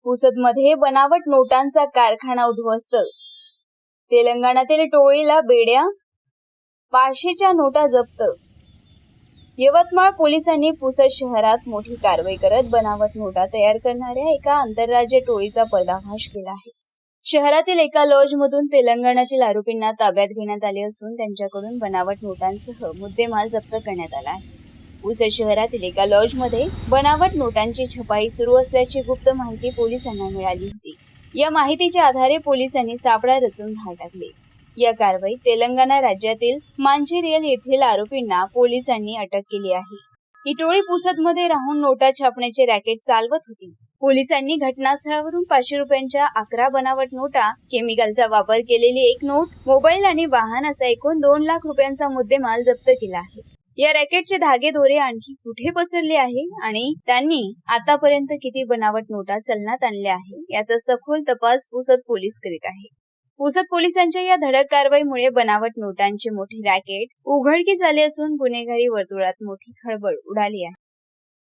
पुसदमध्ये बनावट नोटांचा कारखाना उद्ध्वस्त. तेलंगणातील टोळीला बेड्या, 500च्या नोटा जप्त. यवतमाळ पोलिसांनी पुसद शहरात मोठी कारवाई करत बनावट नोटा तयार करणाऱ्या एका आंतरराज्य टोळीचा पर्दाफाश केला आहे. शहरातील एका लॉजमधून तेलंगणातील आरोपींना ताब्यात घेण्यात आले असून त्यांच्याकडून बनावट नोटांसह मुद्देमाल जप्त करण्यात आला आहे. पुसद शहरातील एका लॉजमध्ये बनावट नोटांची छपाई सुरू असल्याची गुप्त माहिती पोलिसांना मिळाली होती. या माहितीच्या आधारे पोलिसांनी सापळा रचून धाड टाकली. या कारवाईत तेलंगणा राज्यातील मांचिरियल येथील आरोपींना पोलिसांनी अटक केली आहे. ही टोळी पुसदमध्ये राहून नोटा छापण्याचे रॅकेट चालवत होती. पोलिसांनी घटनास्थळावरून 500 रुपयांच्या 11 बनावट नोटा, केमिकलचा वापर केलेली एक नोट, मोबाईल आणि वाहन असा एकूण 2 लाख रुपयांचा मुद्देमाल जप्त केला आहे. या रॅकेटचे धागेदोरे आणखी कुठे पसरले आहे आणि त्यांनी आतापर्यंत किती बनावट नोटा चलनात आणल्या आहे याचा सखोल तपास पुसद पोलीस करीत आहे. पुसद पोलिसांच्या या धडक कारवाईमुळे बनावट नोटांचे मोठे रॅकेट उघडकीस आले असून गुन्हेगारी वर्तुळात मोठी खळबळ उडाली आहे.